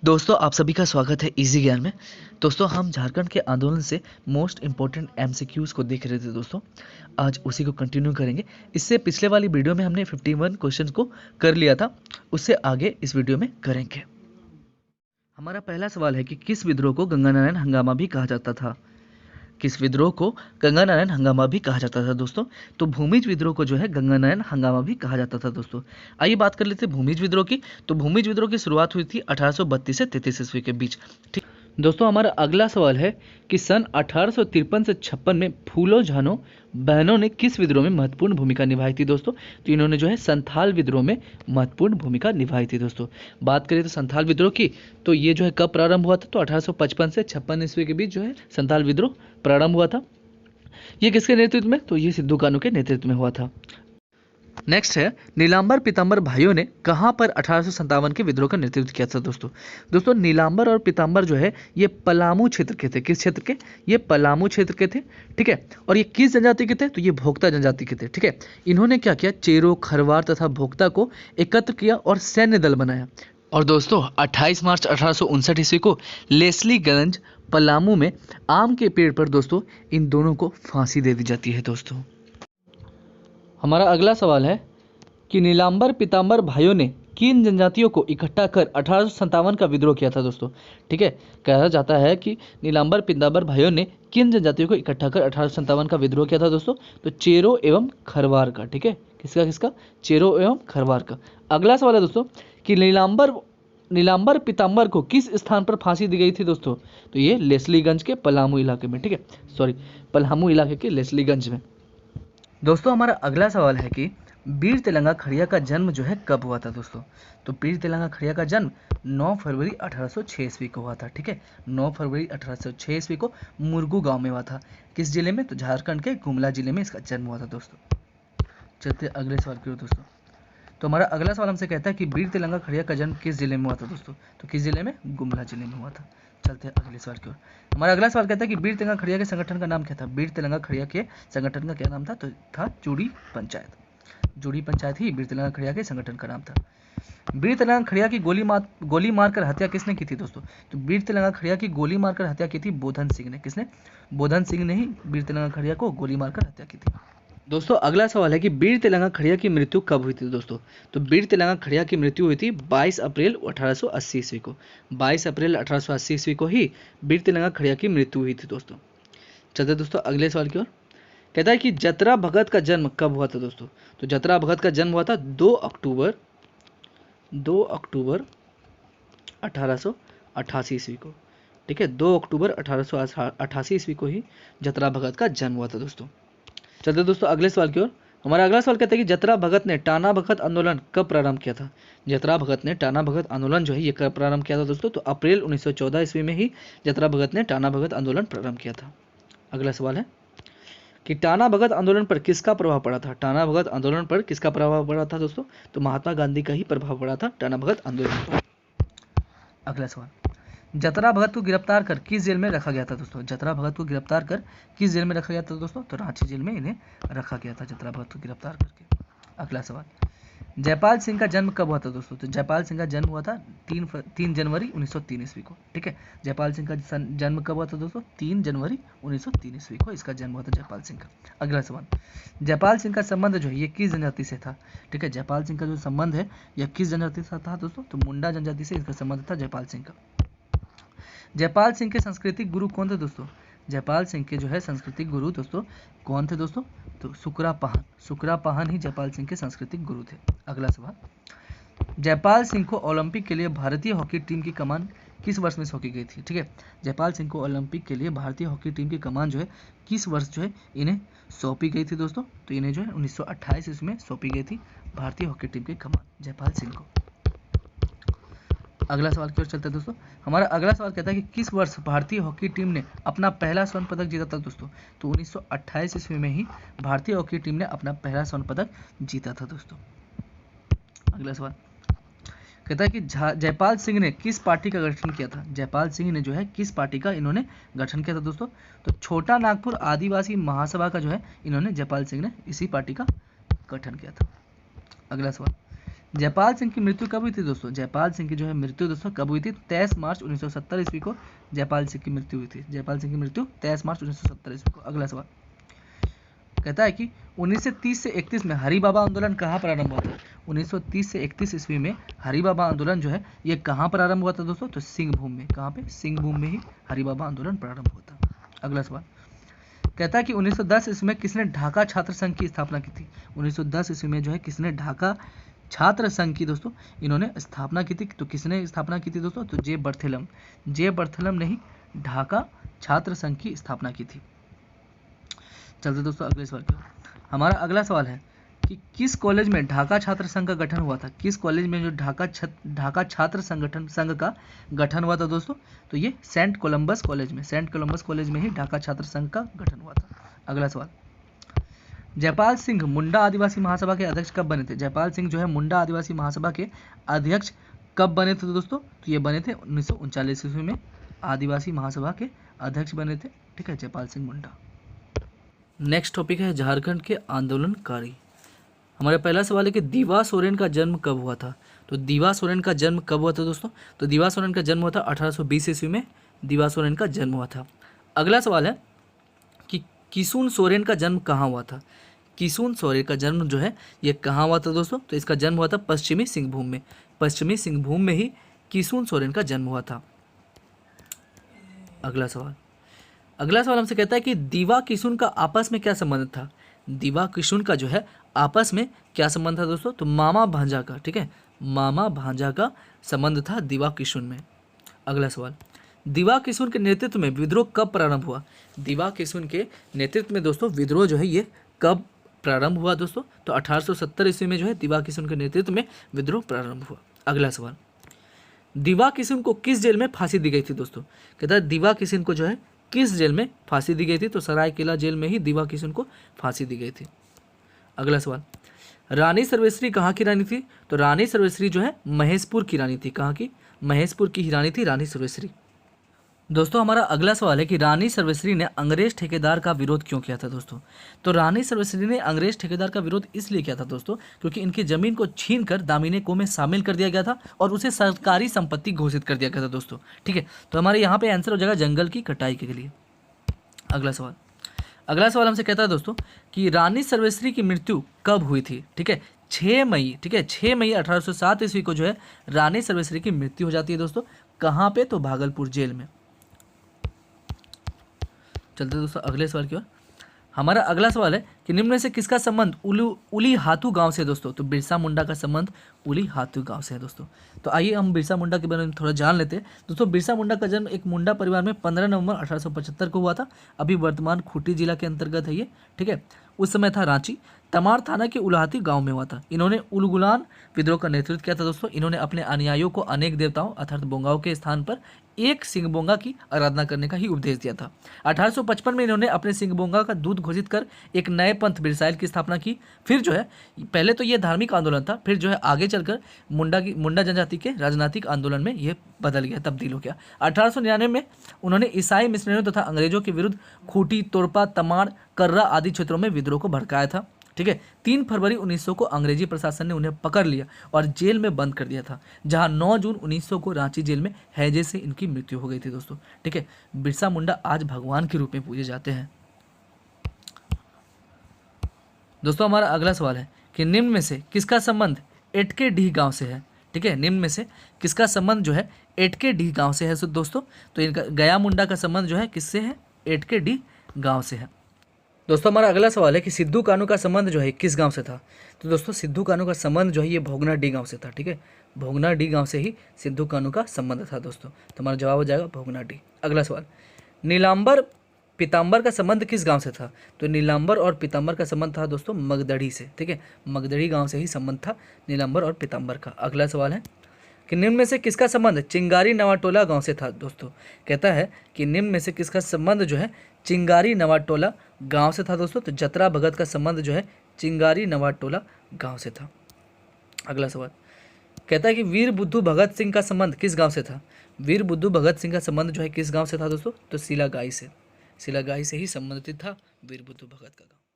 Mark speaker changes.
Speaker 1: दोस्तों आप सभी का स्वागत है इजी ज्ञान में। दोस्तों हम झारखंड के आंदोलन से मोस्ट इम्पोर्टेंट एमसीक्यूज को देख रहे थे दोस्तों। आज उसी को कंटिन्यू करेंगे। इससे पिछले वाली वीडियो में हमने 51 क्वेश्चंस को कर लिया था, उससे आगे इस वीडियो में करेंगे। हमारा पहला सवाल है कि किस विद्रोह को गंगा नारायण हंगामा भी कहा जाता था। किस विद्रोह को गंगा नारायण हंगामा भी कहा जाता था दोस्तों? तो भूमिज विद्रोह को जो है गंगा नारायण हंगामा भी कहा जाता था दोस्तों। आइए बात कर लेते हैं भूमिज विद्रोह की। तो भूमिज विद्रोह की शुरुआत हुई थी 1832 से 33 ईस्वी के बीच। ठीक दोस्तों, हमारा अगला सवाल है कि सन 1853 से 56 में फूलो झानो बहनों ने किस विद्रोह में महत्वपूर्ण भूमिका निभाई थी दोस्तों? तो इन्होंने जो है संथाल विद्रोह में महत्वपूर्ण भूमिका निभाई थी दोस्तों। बात करें तो संथाल विद्रोह की, तो ये जो है कब प्रारंभ हुआ था? तो 1855 से 56 ईस्वी के बीच जो है संथाल विद्रोह प्रारंभ हुआ था। ये किसके नेतृत्व में? तो ये सिद्धू कान्हू के नेतृत्व में हुआ था। नेक्स्ट है नीलांबर पीतांबर भाइयों ने कहां पर 1857 के विद्रोह का नेतृत्व किया था दोस्तों? दोस्तों नीलांबर और पीतांबर जो है ये पलामू क्षेत्र के थे। किस क्षेत्र के? ये पलामू क्षेत्र के थे। ठीक है, और ये किस जनजाति के थे? तो ये भोक्ता जनजाति के थे। ठीक है, इन्होंने क्या किया? चेरो, खरवार तथा भोक्ता को एकत्र किया और सैन्य दल बनाया। और दोस्तों 28 मार्च 1859 ईस्वी को लेस्लीगंज पलामू में आम के पेड़ पर दोस्तों इन दोनों को फांसी दे दी जाती है दोस्तों। हमारा अगला सवाल है कि नीलांबर पीतांबर भाइयों ने किन जनजातियों को इकट्ठा कर 1857 का विद्रोह किया था दोस्तों? ठीक है, कहा जाता है कि नीलांबर पीतांबर भाइयों ने किन जनजातियों को इकट्ठा कर 1857 का विद्रोह किया था दोस्तों? तो चेरो एवं खरवार का। ठीक है, किसका किसका? चेरो एवं खरवार का। अगला सवाल है दोस्तों कि नीलांबर पीतांबर को किस स्थान पर फांसी दी गई थी दोस्तों? तो ये लेस्लीगंज के पलामू इलाके में। ठीक है, सॉरी, पलामू इलाके के लेस्लीगंज में। दोस्तों हमारा अगला सवाल है कि वीर तेलंगा खड़िया का जन्म जो है कब हुआ था दोस्तों? तो वीर तेलंगा खड़िया का जन्म 9 फरवरी 1806 ईस्वी को हुआ था। ठीक है, 9 फरवरी 1806 ईस्वी को मुरगू गांव में हुआ था। किस जिले में? तो झारखंड के गुमला जिले में इसका जन्म हुआ था दोस्तों। चलते अगले सवाल की ओर दोस्तों। तो हमारा अगला सवाल हमसे कहता है कि वीर तेलंगा खड़िया का जन्म किस जिले में हुआ था दोस्तों? तो किस जिले में? गुमला जिले में हुआ था। चलते हैं अगले सवाल की ओर। हमारा अगला सवाल कहता है कि वीर तेलंगा खड़िया के संगठन का नाम क्या था? वीर तेलंगा खड़िया के संगठन का क्या नाम था? तो था जूड़ी पंचायत। जूड़ी पंचायत ही वीर तेलंगा खड़िया के संगठन का नाम था। वीर तेलंगा खड़िया की गोली मारकर हत्या किसने की थी दोस्तों? तो वीर तेलंगा खड़िया की गोली मारकर हत्या की थी बोधन सिंह ने। किसने? बोधन सिंह ने ही वीर तेलंगा खड़िया को गोली मारकर हत्या की थी। दोस्तों अगला सवाल है कि वीर तेलंगा खड़िया की मृत्यु कब हुई थी दोस्तों? तो वीर तेलंगा खड़िया की मृत्यु हुई थी 22 अप्रैल 1880 ईस्वी को। 22 अप्रैल 1880 ईस्वी को ही वीर तेलंगा खड़िया की मृत्यु हुई थी दोस्तों। चलते दोस्तों अगले सवाल की ओर। कहता है कि जतरा भगत का जन्म कब हुआ था दोस्तों? तो जतरा भगत का जन्म हुआ था 2 अक्टूबर 1888 ईस्वी को। ठीक है, 2 अक्टूबर 1888 ईस्वी को ही जतरा भगत का जन्म हुआ था दोस्तों। चलते दोस्तों अगले सवाल की ओर। हमारा अगला सवाल कहता है कि जतरा भगत ने टाना भगत आंदोलन कब प्रारंभ किया था? जतरा भगत ने टाना भगत आंदोलन जो है ये कब प्रारंभ किया था दोस्तों? तो अप्रैल 1914 ईस्वी में ही जतरा भगत ने टाना भगत आंदोलन प्रारंभ किया था। अगला सवाल है कि टाना भगत आंदोलन पर किसका प्रभाव पड़ा था? टाना भगत आंदोलन पर किसका प्रभाव पड़ा था दोस्तों? तो महात्मा गांधी का ही प्रभाव पड़ा था टाना भगत आंदोलन पर। अगला सवाल, जतरा भगत को गिरफ्तार कर किस जेल में रखा गया था दोस्तों? जतरा भगत को गिरफ्तार कर किस जेल में रखा गया था दोस्तों? तो रांची जेल में इन्हें रखा गया था जतरा भगत को गिरफ्तार करके। अगला सवाल, जयपाल सिंह का जन्म कब हुआ था दोस्तों? तो जयपाल सिंह का जन्म हुआ था 3 जनवरी 1903 ईस्वी को। ठीक है, जयपाल सिंह का जन्म कब हुआ था दोस्तों? 3 जनवरी 1903 ईस्वी को इसका जन्म हुआ था जयपाल सिंह का। अगला सवाल, जयपाल सिंह का संबंध जो है ये किस जनजाति से था? ठीक है, जयपाल सिंह का जो संबंध है यह किस जनजाति से था दोस्तों? तो मुंडा जनजाति से इसका संबंध था जयपाल सिंह का। जयपाल सिंह के सांस्कृतिक गुरु कौन थे दोस्तों? जयपाल सिंह के जो है सांस्कृतिक गुरु दोस्तों कौन थे दोस्तों? तो सुकरापाहन ही जयपाल सिंह के सांस्कृतिक गुरु थे। अगला सवाल, जयपाल सिंह को ओलंपिक के लिए भारतीय हॉकी टीम की कमान किस वर्ष में सौंपी गई थी? ठीक है, जयपाल सिंह को ओलंपिक के लिए भारतीय हॉकी टीम की कमान जो है किस वर्ष जो है इन्हें सौंपी गई थी दोस्तों? तो इन्हें जो है 1928 ईस्वी में सौंपी गई थी भारतीय हॉकी टीम की कमान जयपाल सिंह को। अगला सवाल की ओर चलते हैं दोस्तों। हमारा अगला सवाल कहता है कि किस वर्ष भारतीय हॉकी टीम ने अपना पहला स्वर्ण पदक जीता था दोस्तों? तो 1928 ईस्वी में ही भारतीय हॉकी टीम ने अपना पहला स्वर्ण पदक जीता था दोस्तों। अगला सवाल कहता है कि जयपाल सिंह ने किस पार्टी का गठन किया था? जयपाल सिंह ने जो है किस पार्टी का इन्होंने गठन किया था दोस्तों? तो छोटा नागपुर आदिवासी महासभा का जो है इन्होंने जयपाल सिंह ने इसी पार्टी का गठन किया था। अगला सवाल, जयपाल सिंह की मृत्यु कब हुई थी दोस्तों? जयपाल सिंह की जो है मृत्यु दोस्तों कब हुई थी? 23 मार्च 1970 ईस्वी को जयपाल सिंह की मृत्यु हुई थी। जयपाल सिंह की मृत्यु 23 मार्च 1970 ईस्वी को। अगला सवाल कहता है कि 1930 से 31 में हरि बाबा आंदोलन कहाँ प्रारंभ हुआ था? 1930 से 31 ईस्वी में हरि बाबा आंदोलन जो है ये कहाँ प्रारंभ हुआ था दोस्तों? तो सिंहभूम में। कहाँ पे? सिंहभूम में ही हरि बाबा आंदोलन प्रारंभ हुआ था। अगला सवाल कहता है कि 1910 ईस्वी में किसने ढाका छात्र संघ की स्थापना की थी? 1910 ईस्वी में जो है किसने ढाका छात्र संघ की दोस्तों इन्होंने स्थापना की थी? तो किसने स्थापना की थी दोस्तों? तो जे बर्थेलम ने ही ढाका छात्र संघ की स्थापना की थी। चलते दोस्तों अगले सवाल पे। हमारा अगला सवाल है कि किस कॉलेज में ढाका छात्र संघ का गठन हुआ था? किस कॉलेज में जो ढाका छात्र संघ का गठन हुआ था दोस्तों? तो ये सेंट कोलंबस कॉलेज में ही ढाका छात्र संघ का गठन हुआ था। अगला सवाल जयपाल सिंह मुंडा आदिवासी महासभा के अध्यक्ष कब बने थे? जयपाल सिंह जो है मुंडा आदिवासी महासभा के अध्यक्ष कब बने थे दोस्तों? तो ये बने थे 1939 ईस्वी में आदिवासी महासभा के अध्यक्ष बने थे। ठीक है, जयपाल सिंह मुंडा। नेक्स्ट टॉपिक है झारखंड के आंदोलनकारी। हमारा पहला सवाल है कि दीवा सोरेन का जन्म कब हुआ था? तो दीवा सोरेन का जन्म कब हुआ था दोस्तों? तो दीवा सोरेन का जन्म हुआ था 1820 ईस्वी में दीवा सोरेन का जन्म हुआ था। अगला सवाल है कि किसुन सोरेन का जन्म कहाँ हुआ था? किसुन सोरेन का जन्म जो है ये कहाँ हुआ था दोस्तों? तो इसका जन्म हुआ था पश्चिमी सिंहभूम में ही किसुन सोरेन का जन्म हुआ था। अगला सवाल हमसे कहता है कि दीवा किशुन का आपस में क्या संबंध था? दीवा किशुन का जो है आपस में क्या संबंध था दोस्तों? तो मामा भांजा का। ठीक है, मामा भांजा का संबंध था दीवा किशुन में। अगला सवाल दीवा किशुन के नेतृत्व में विद्रोह कब प्रारंभ हुआ? दीवा किशुन के नेतृत्व में दोस्तों विद्रोह जो है ये कब प्रारंभ हुआ दोस्तों? तो 1870 ईस्वी में जो है दीवा किशुन के नेतृत्व में विद्रोह प्रारंभ हुआ। अगला सवाल दीवा किशुन को किस जेल में फांसी दी गई थी दोस्तों? कहता है दीवा किशुन को जो है किस जेल में फांसी दी गई थी? तो सरायकेला जेल में ही दीवा किशुन को फांसी दी गई थी। अगला सवाल रानी सर्वेश्वरी कहाँ की रानी थी? तो रानी सर्वेश्वरी जो है महेशपुर की रानी थी। कहाँ की? महेशपुर की ही रानी थी रानी सर्वेश्वरी। दोस्तों हमारा अगला सवाल है कि रानी सर्वेश्वरी ने अंग्रेज ठेकेदार का विरोध क्यों किया था दोस्तों? तो रानी सर्वेश्वरी ने अंग्रेज ठेकेदार का विरोध इसलिए किया था दोस्तों क्योंकि इनकी जमीन को छीनकर दामिनी को में शामिल कर दिया गया था और उसे सरकारी संपत्ति घोषित कर दिया गया था दोस्तों। ठीक है, तो हमारे यहाँ पे आंसर हो जाएगा जंगल की कटाई के लिए। अगला सवाल हमसे कहता है दोस्तों कि रानी सर्वेश्वरी की मृत्यु कब हुई थी? ठीक है, 6 मई। ठीक है, 6 मई 1807 ईस्वी को जो है रानी सर्वेश्वरी की मृत्यु हो जाती है दोस्तों। कहाँ पे? तो भागलपुर जेल में। चलते दोस्तों अगले सवाल की ओर। हमारा अगला सवाल है कि निम्न में से किसका संबंध उली हाथू गांव से दोस्तों? तो बिरसा मुंडा का संबंध उली हाथू गांव से है दोस्तों। तो आइए हम बिरसा मुंडा के बारे में थोड़ा जान लेते हैं दोस्तों। बिरसा मुंडा का जन्म एक मुंडा परिवार में 15 नवंबर 1875 को हुआ था। अभी वर्तमान खूंटी जिला के अंतर्गत है ये। ठीक है, उस समय था रांची। तमाड़ थाना के उलाहाती गांव में हुआ था। इन्होंने उलगुलान विद्रोह का नेतृत्व किया था दोस्तों। इन्होंने अपने अनुयायियों को अनेक देवताओं अर्थात बोंगाओं के स्थान पर एक सिंहबोंगा की आराधना करने का ही उपदेश दिया था। 1855 में इन्होंने अपने सिंहबोंगा का दूध घोषित कर एक नए पंथ बिरसाइल की स्थापना की। फिर जो है पहले तो ये धार्मिक आंदोलन था, फिर जो है आगे चलकर मुंडा जनजाति के राजनीतिक आंदोलन में ये बदल गया, तब्दील हो गया। 1899 में उन्होंने ईसाई मिशनरियों तथा अंग्रेजों के विरुद्ध खूंटी, तोरपा, तमाड़, कर्रा आदि क्षेत्रों में विद्रोह को भड़काया था। ठीक है, 3 फरवरी 1900 को अंग्रेजी प्रशासन ने उन्हें पकड़ लिया और जेल में बंद कर दिया था, जहां 9 जून 1900 को रांची जेल में हैजे से इनकी मृत्यु हो गई थी दोस्तों। ठीक है, बिरसा मुंडा आज भगवान के रूप में पूजे जाते हैं दोस्तों। हमारा अगला सवाल है कि निम्न में से किसका संबंध एटके डी गांव से है? ठीक है, निम्न में से किसका संबंध जो है एटके डी गांव से है दोस्तों? तो इनका गया मुंडा का संबंध जो है किससे है? एटके डी गांव से है दोस्तों। हमारा अगला सवाल है कि सिद्धू कानू का संबंध जो है किस गांव से था? तो दोस्तों सिद्धू कानू का संबंध जो है ये भोगना डी गांव से था। ठीक है, भोगना डी गांव से ही सिद्धू कानू का संबंध था दोस्तों। तो हमारा जवाब हो जाएगा भोगना डी। अगला सवाल नीलांबर पीताम्बर का संबंध किस गांव से था? तो नीलांबर और पीताम्बर का संबंध था दोस्तों मगदड़ी से। ठीक है, मगदड़ी गांव से ही संबंध था नीलांबर और पीताम्बर का। अगला सवाल है कि निम्न में से किसका संबंध चिंगारी नवाटोला गांव से था दोस्तों? कहता है कि निम्न में से किसका संबंध जो है चिंगारी नवाटोला गांव से था दोस्तों? तो जतरा भगत का संबंध जो है चिंगारी नवाटोला गांव से था। अगला सवाल कहता है कि वीर बुद्धू भगत सिंह का संबंध किस गांव से था? वीर बुद्धू भगत सिंह का संबंध जो है किस गांव से था दोस्तों? तो सिलागाई से ही संबंधित था वीर बुद्धू भगत का गांव।